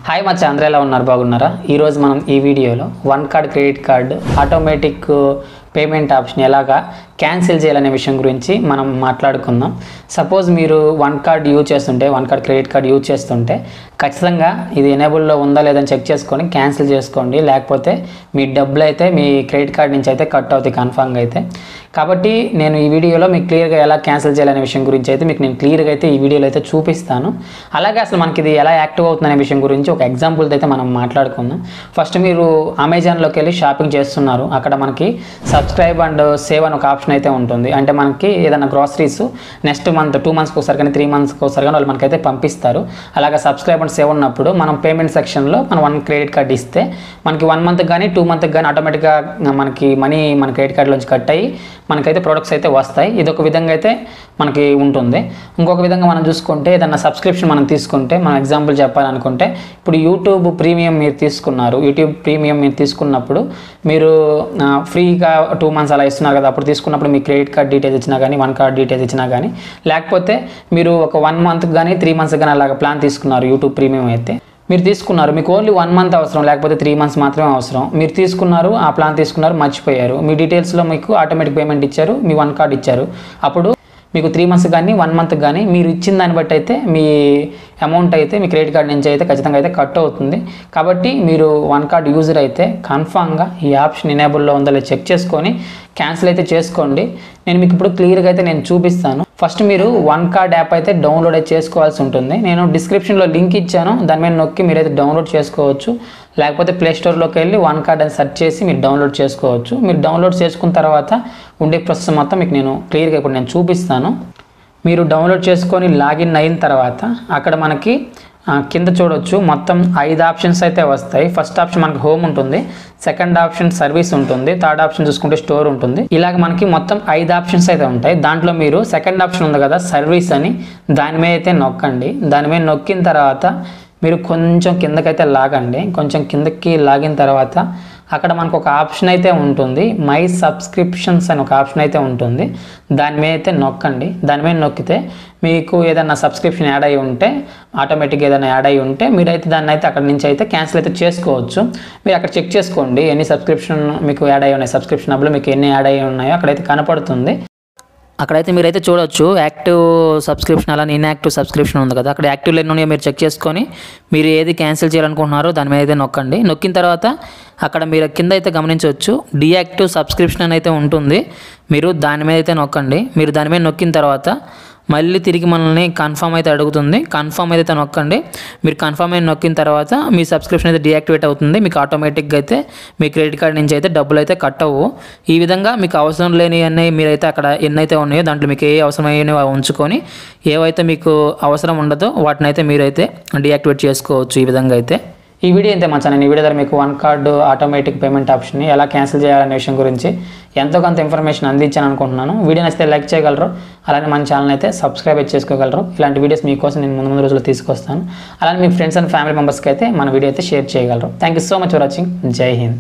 Hi మచ్చ అందరూ ఎలా ఉన్నారు బాగున్నారా ఈరోజు మనం ఈ వీడియోలో one card credit card automatic payment option ఎలాగా క్యాన్సిల్ చేయాలనే విషయం గురించి మనం మాట్లాడుకుందాం. సపోజ్ మీరు వన్ కార్డ్ యూజ్ చేస్తుంటే one card credit card use చేస్తుంటే ఖచ్చితంగా ఇది ఎనేబుల్లో ఉందా లేదని చెక్ చేసుకొని క్యాన్సిల్ చేసుకోండి. లేకపోతే మీ డబ్బులు అయితే మీ క్రెడిట్ కార్డ్ నుంచి అయితే కట్ అవుతాయి కన్ఫామ్గా అయితే. కాబట్టి నేను ఈ వీడియోలో మీకు క్లియర్గా ఎలా క్యాన్సిల్ చేయాలనే విషయం గురించి అయితే మీకు నేను క్లియర్గా అయితే ఈ వీడియోలో అయితే చూపిస్తాను. అలాగే అసలు మనకి ఇది ఎలా యాక్టివ్ అవుతుందనే విషయం గురించి ఒక ఎగ్జాంపుల్తో అయితే మనం మాట్లాడుకుందాం. ఫస్ట్ మీరు అమెజాన్లోకి వెళ్ళి షాపింగ్ చేస్తున్నారు. అక్కడ మనకి సబ్స్క్రైబ్ అండ్ సేవ్ అని ఒక ఆప్షన్ అయితే ఉంటుంది. అంటే మనకి ఏదైనా గ్రాసరీస్ నెక్స్ట్ మంత్ 2 monthsకి ఒకసారి కానీ 3 monthsకి ఒకసారి కానీ వాళ్ళు మనకైతే పంపిస్తారు. అలాగే సబ్స్క్రైబ్ అండ్ సేవ్ ఉన్నప్పుడు మనం పేమెంట్ సెక్షన్లో మనం 1 క్రెడిట్ కార్డ్ ఇస్తే మనకి 1 monthకి కానీ 2 monthకి కానీ ఆటోమేటిక్గా మనకి మనీ మన క్రెడిట్ కార్డులోంచి కట్ అయ్యి మనకైతే ప్రొడక్ట్స్ అయితే వస్తాయి. ఇది ఒక విధంగా అయితే మనకి ఉంటుంది. ఇంకొక విధంగా మనం చూసుకుంటే ఏదన్నా సబ్స్క్రిప్షన్ మనం తీసుకుంటే మనం ఎగ్జాంపుల్ చెప్పాలనుకుంటే ఇప్పుడు యూట్యూబ్ ప్రీమియం మీరు తీసుకున్నారు. యూట్యూబ్ ప్రీమియం మీరు తీసుకున్నప్పుడు మీరు ఫ్రీగా 2 months అలా ఇస్తున్నారు కదా. అప్పుడు తీసుకున్నప్పుడు మీ క్రెడిట్ కార్డ్ డీటెయిల్స్ ఇచ్చినా కానీ 1 కార్డ్ డీటెయిల్స్ ఇచ్చినా కానీ లేకపోతే మీరు ఒక 1 monthకి కానీ 3 monthsకి కానీ అలాగ ప్లాన్ తీసుకున్నారు. యూట్యూబ్ ప్రీమియం అయితే మీరు తీసుకున్నారు, మీకు ఓన్లీ 1 month అవసరం లేకపోతే 3 months మాత్రమే అవసరం. మీరు తీసుకున్నారు, ఆ ప్లాన్ తీసుకున్నారు, మర్చిపోయారు. మీ డీటెయిల్స్లో మీకు ఆటోమేటిక్ పేమెంట్ ఇచ్చారు, మీ 1 కార్డ్ ఇచ్చారు. అప్పుడు మీకు 3 months కానీ 1 month కానీ మీరు ఇచ్చిన దాన్ని బట్టి అయితే మీ అమౌంట్ అయితే మీ క్రెడిట్ కార్డ్ నుంచి అయితే ఖచ్చితంగా అయితే కట్ అవుతుంది. కాబట్టి మీరు 1 కార్డ్ యూజర్ అయితే కన్ఫామ్గా ఈ ఆప్షన్ ఎనేబుల్లో ఉందో లేదో చెక్ చేసుకొని క్యాన్సిల్ అయితే చేసుకోండి. నేను మీకు ఇప్పుడు క్లియర్గా అయితే నేను చూపిస్తాను. ఫస్ట్ మీరు 1 కార్డ్ యాప్ అయితే డౌన్లోడ్ అయితే చేసుకోవాల్సి ఉంటుంది. నేను డిస్క్రిప్షన్లో లింక్ ఇచ్చాను, దాని మీద నొక్కి మీరైతే డౌన్లోడ్ చేసుకోవచ్చు. లేకపోతే ప్లే స్టోర్లోకి వెళ్ళి 1 కార్డ్ అని సెర్చ్ చేసి మీరు డౌన్లోడ్ చేసుకోవచ్చు. మీరు డౌన్లోడ్ చేసుకున్న తర్వాత ఉండే ప్రాసెస్ మొత్తం మీకు నేను క్లియర్గా ఇప్పుడు నేను చూపిస్తాను. మీరు డౌన్లోడ్ చేసుకొని లాగిన్ అయిన తర్వాత అక్కడ మనకి కింద చూడొచ్చు మొత్తం 5 ఆప్షన్స్ అయితే వస్తాయి. ఫస్ట్ ఆప్షన్ మనకి హోమ్ ఉంటుంది, సెకండ్ ఆప్షన్ సర్వీస్ ఉంటుంది, థర్డ్ ఆప్షన్ చూసుకుంటే స్టోర్ ఉంటుంది. ఇలాగ మనకి మొత్తం 5 ఆప్షన్స్ అయితే ఉంటాయి. దాంట్లో మీరు సెకండ్ ఆప్షన్ ఉంది కదా సర్వీస్ అని, దాని మీద అయితే నొక్కండి. దాని మీద నొక్కిన తర్వాత మీరు కొంచెం కిందకైతే లాగండి. కొంచెం కిందకి లాగిన తర్వాత అక్కడ మనకు ఒక ఆప్షన్ అయితే ఉంటుంది, మై సబ్స్క్రిప్షన్స్ అని ఒక ఆప్షన్ అయితే ఉంటుంది. దాని మీద అయితే నొక్కండి. దాని మీద నొక్కితే మీకు ఏదైనా సబ్స్క్రిప్షన్ యాడ్ అయ్యి ఉంటే ఆటోమేటిక్గా ఏదైనా యాడ్ అయ్యి ఉంటే మీరైతే దాన్ని అయితే అక్కడ నుంచి అయితే క్యాన్సిల్ అయితే చేసుకోవచ్చు. మీరు అక్కడ చెక్ చేసుకోండి ఎన్ని సబ్స్క్రిప్షన్ మీకు యాడ్ అయ్యి ఉన్నాయి, సబ్స్క్రిప్షన్ అప్పుడు మీకు ఎన్ని యాడ్ అయ్యి ఉన్నాయో అక్కడైతే కనపడుతుంది. అక్కడైతే మీరైతే చూడవచ్చు యాక్టివ్ సబ్స్క్రిప్షన్ అలానే ఇన్యాక్టివ్ సబ్స్క్రిప్షన్ ఉంది కదా. అక్కడ యాక్టివ్ ఎన్ని ఉన్నాయో మీరు చెక్ చేసుకొని మీరు ఏది క్యాన్సిల్ చేయాలనుకుంటున్నారో దాని మీద అయితే నొక్కండి. నొక్కిన తర్వాత అక్కడ మీరు కింద అయితే గమనించవచ్చు డీయాక్టివ్ సబ్స్క్రిప్షన్ అని అయితే ఉంటుంది. మీరు దాని మీద అయితే నొక్కండి. మీరు దాని మీద నొక్కిన తర్వాత మళ్ళీ తిరిగి మనల్ని కన్ఫర్మ్ అయితే అడుగుతుంది. కన్ఫర్మ్ అయితే నొక్కండి. మీరు కన్ఫర్మ్ అయితే నొక్కిన తర్వాత మీ సబ్స్క్రిప్షన్ అయితే డీయాక్టివేట్ అవుతుంది. మీకు ఆటోమేటిక్గా అయితే మీ క్రెడిట్ కార్డ్ నుంచి అయితే డబ్బులు అయితే కట్ అవ్వవు. ఈ విధంగా మీకు అవసరం లేని అన్నీ మీరైతే అక్కడ ఎన్నైతే ఉన్నాయో దాంట్లో మీకు ఏ అవసరమైనవి ఉంచుకొని ఏవైతే మీకు అవసరం ఉండదో వాటిని అయితే మీరైతే డీయాక్టివేట్ చేసుకోవచ్చు. ఈ విధంగా అయితే ఈ వీడియో అయితే మంచి నేను ఈ వీడియో ద్వారా మీకు 1 కార్డ్ ఆటోమేటిక్ పేమెంట్ ఆప్షన్ని ఎలా క్యాన్సిల్ చేయాలనే విషయం గురించి ఎంతో కొంత ఇన్ఫర్మేషన్ అందించాను అనుకుంటున్నాను. వీడియో నచ్చితే లైక్ చేయగలరు, అలానే మన ఛానల్ అయితే సబ్స్క్రైబ్ చేసుకోగలరు. ఇలాంటి వీడియోస్ మీకోసం నేను ముందు రోజుల్లో తీసుకొస్తాను. అలానే మీ ఫ్రెండ్స్ అండ్ ఫ్యామిలీ మెంబర్స్కి అయితే మన వీడియో అయితే షేర్ చేయగలరు. Thank you so much for watching. జై హింద్.